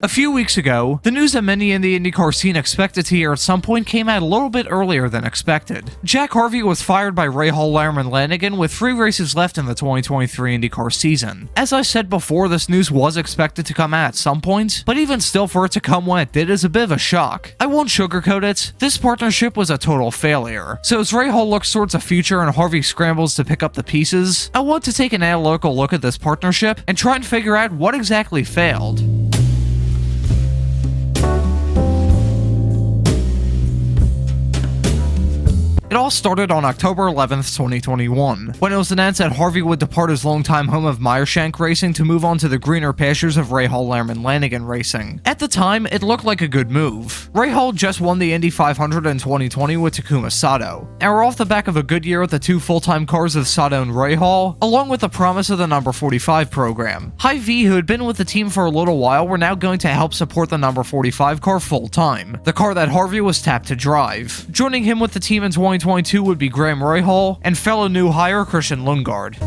A few weeks ago, the news that many in the IndyCar scene expected to hear at some point came out a little bit earlier than expected. Jack Harvey was fired by Rahal Lerman-Lanigan with 3 races left in the 2023 IndyCar season. As I said before, this news was expected to come out at some point, but even still for it to come when it did is a bit of a shock. I won't sugarcoat it, this partnership was a total failure. So as Rahal looks towards the future and Harvey scrambles to pick up the pieces, I want to take an analytical look at this partnership and try and figure out what exactly failed. It all started on October 11th, 2021, when it was announced that Harvey would depart his longtime home of Meyershank Racing to move on to the greener pastures of Rahal Lerman-Lanigan Racing. At the time, it looked like a good move. Rahal just won the Indy 500 in 2020 with Takuma Sato, and we're off the back of a good year with the 2 full-time cars of Sato and Rahal, along with the promise of the number 45 program. Harvey, who had been with the team for a little while, were now going to help support the number 45 car full-time, the car that Harvey was tapped to drive. Joining him with the team in 2022 would be Graham Rahal and fellow new hire Christian Lundgaard.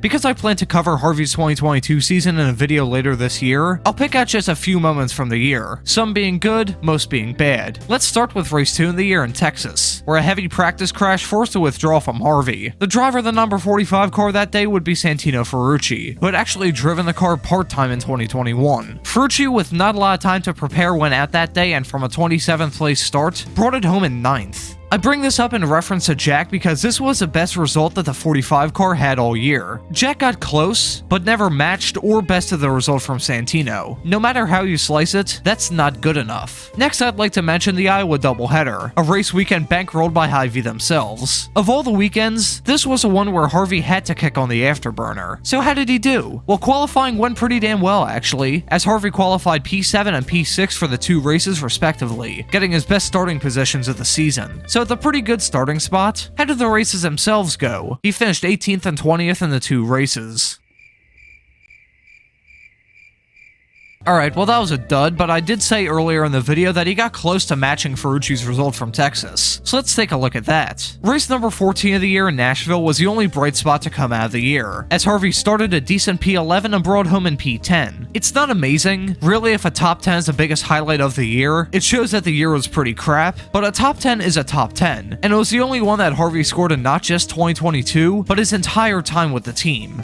Because I plan to cover Harvey's 2022 season in a video later this year, I'll pick out just a few moments from the year, some being good, most being bad. Let's start with race 2 in the year in Texas, where a heavy practice crash forced a withdrawal from Harvey. The driver of the number 45 car that day would be Santino Ferrucci, who had actually driven the car part-time in 2021. Ferrucci, with not a lot of time to prepare, went out that day and from a 27th place start, brought it home in 9th. I bring this up in reference to Jack because this was the best result that the 45 car had all year. Jack got close, but never matched or bested the result from Santino. No matter how you slice it, that's not good enough. Next, I'd like to mention the Iowa doubleheader, a race weekend bankrolled by Harvey themselves. Of all the weekends, this was the one where Harvey had to kick on the afterburner. So how did he do? Well, qualifying went pretty damn well actually, as Harvey qualified P7 and P6 for the 2 races respectively, getting his best starting positions of the season. So at a pretty good starting spot. How did the races themselves go? He finished 18th and 20th in the 2 races. Alright, well that was a dud, but I did say earlier in the video that he got close to matching Ferrucci's result from Texas. So let's take a look at that. Race number 14 of the year in Nashville was the only bright spot to come out of the year, as Harvey started a decent P11 and brought home in P10. It's not amazing. Really, if a top 10 is the biggest highlight of the year, it shows that the year was pretty crap, but a top 10 is a top 10, and it was the only one that Harvey scored in not just 2022, but his entire time with the team.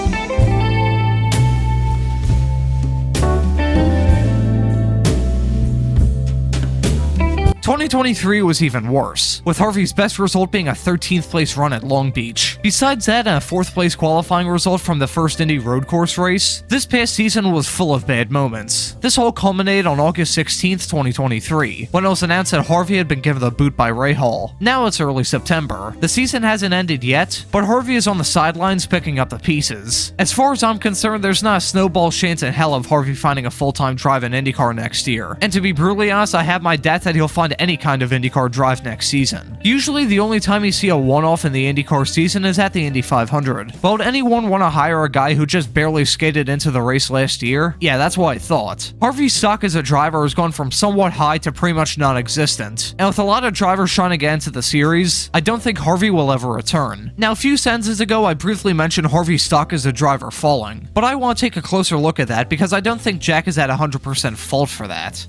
2023 was even worse, with Harvey's best result being a 13th place run at Long Beach. Besides that and a 4th place qualifying result from the first Indy road course race, this past season was full of bad moments. This all culminated on August 16th, 2023, when it was announced that Harvey had been given the boot by Rahal. Now it's early September. The season hasn't ended yet, but Harvey is on the sidelines picking up the pieces. As far as I'm concerned, there's not a snowball's chance in hell of Harvey finding a full-time drive in IndyCar next year. And to be brutally honest, I have my doubts that he'll find any kind of IndyCar drive next season. Usually the only time you see a one-off in the IndyCar season is at the Indy 500. But would anyone want to hire a guy who just barely skated into the race last year? Yeah, that's what I thought. Harvey's stock as a driver has gone from somewhat high to pretty much non-existent. And with a lot of drivers trying to get into the series, I don't think Harvey will ever return. Now, a few sentences ago, I briefly mentioned Harvey's stock as a driver falling, but I want to take a closer look at that because I don't think Jack is at 100% fault for that.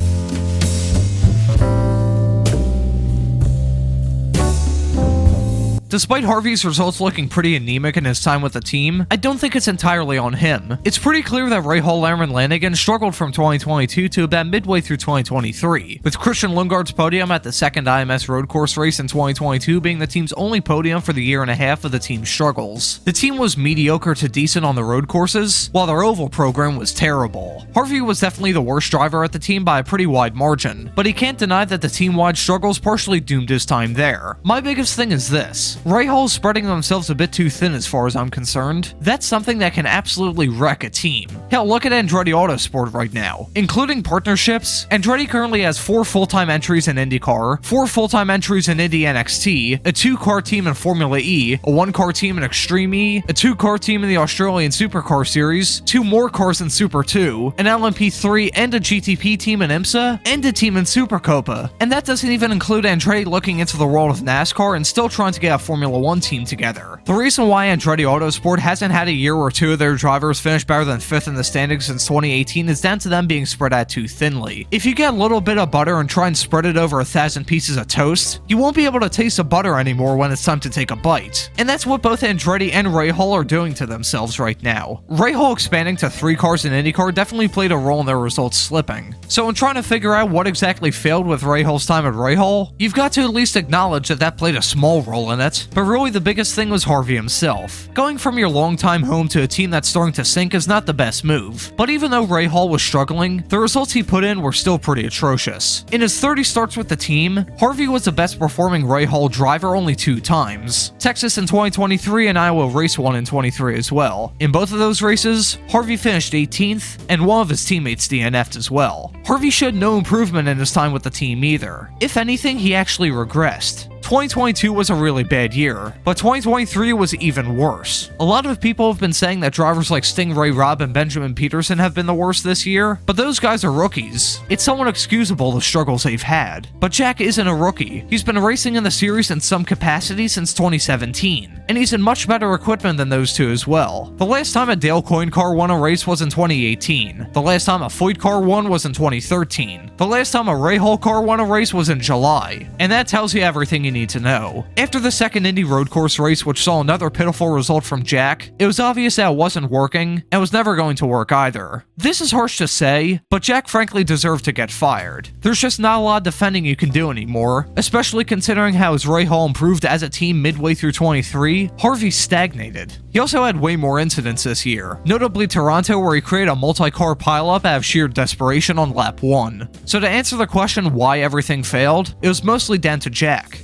Despite Harvey's results looking pretty anemic in his time with the team, I don't think it's entirely on him. It's pretty clear that Rahal Lerman-Lanigan struggled from 2022 to about midway through 2023, with Christian Lundgaard's podium at the second IMS road course race in 2022 being the team's only podium for the year and a half of the team's struggles. The team was mediocre to decent on the road courses, while their oval program was terrible. Harvey was definitely the worst driver at the team by a pretty wide margin, but he can't deny that the team-wide struggles partially doomed his time there. My biggest thing is this. Rahal's spreading themselves a bit too thin as far as I'm concerned. That's something that can absolutely wreck a team. Hell, look at Andretti Autosport right now. Including partnerships, Andretti currently has 4 full-time entries in IndyCar, 4 full-time entries in Indy NXT, a 2-car team in Formula E, a 1-car team in Extreme E, a 2-car team in the Australian Supercar Series, 2 more cars in Super 2, an LMP3 and a GTP team in IMSA, and a team in Supercopa. And that doesn't even include Andretti looking into the world of NASCAR and still trying to get a Formula 1 team together. The reason why Andretti Autosport hasn't had a year or two of their drivers finish better than 5th in the standings since 2018 is down to them being spread out too thinly. If you get a little bit of butter and try and spread it over 1,000 pieces of toast, you won't be able to taste the butter anymore when it's time to take a bite. And that's what both Andretti and Rahal are doing to themselves right now. Rahal expanding to 3 cars in IndyCar definitely played a role in their results slipping. So in trying to figure out what exactly failed with Rahal's time at Rahal, you've got to at least acknowledge that played a small role in it, but really the biggest thing was Harvey himself. Going from your longtime home to a team that's starting to sink is not the best move, but even though Rahal was struggling, the results he put in were still pretty atrocious. In his 30 starts with the team, Harvey was the best performing Rahal driver only 2 times. Texas in 2023 and Iowa Race 1 in 23 as well. In both of those races, Harvey finished 18th, and one of his teammates DNF'd as well. Harvey showed no improvement in his time with the team either. If anything, he actually regressed. 2022 was a really bad year, but 2023 was even worse. A lot of people have been saying that drivers like Stingray Robb and Benjamin Peterson have been the worst this year, but those guys are rookies. It's somewhat excusable the struggles they've had. But Jack isn't a rookie. He's been racing in the series in some capacity since 2017, and he's in much better equipment than those two as well. The last time a Dale Coyne car won a race was in 2018. The last time a Foyt car won was in 2013. The last time a Rahal car won a race was in July, and that tells you everything you need to know. After the second Indy road course race, which saw another pitiful result from Jack, it was obvious that it wasn't working, and was never going to work either. This is harsh to say, but Jack frankly deserved to get fired. There's just not a lot of defending you can do anymore, especially considering how his Rahal improved as a team midway through 23, Harvey stagnated. He also had way more incidents this year, notably Toronto where he created a multi-car pileup out of sheer desperation on lap 1. So to answer the question why everything failed, it was mostly down to Jack.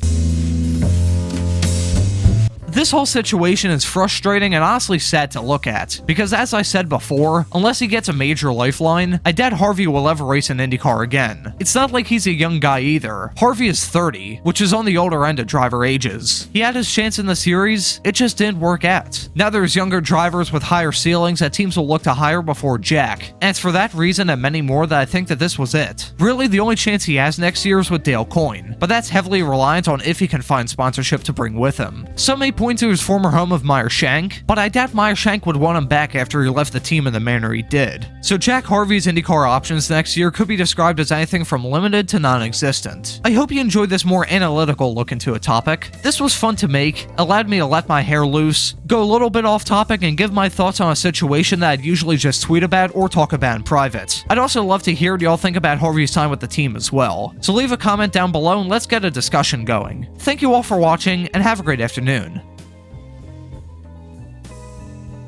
This whole situation is frustrating and honestly sad to look at, because as I said before, unless he gets a major lifeline, I doubt Harvey will ever race an IndyCar again. It's not like he's a young guy either. Harvey is 30, which is on the older end of driver ages. He had his chance in the series, it just didn't work out. Now there's younger drivers with higher ceilings that teams will look to hire before Jack, and it's for that reason and many more that I think that this was it. Really, the only chance he has next year is with Dale Coyne, but that's heavily reliant on if he can find sponsorship to bring with him. Some may point to his former home of Meyer Shank, but I doubt Meyer Shank would want him back after he left the team in the manner he did. So Jack Harvey's IndyCar options next year could be described as anything from limited to non-existent. I hope you enjoyed this more analytical look into a topic. This was fun to make, allowed me to let my hair loose, go a little bit off topic, and give my thoughts on a situation that I'd usually just tweet about or talk about in private. I'd also love to hear what y'all think about Harvey's time with the team as well. So leave a comment down below and let's get a discussion going. Thank you all for watching, and have a great afternoon.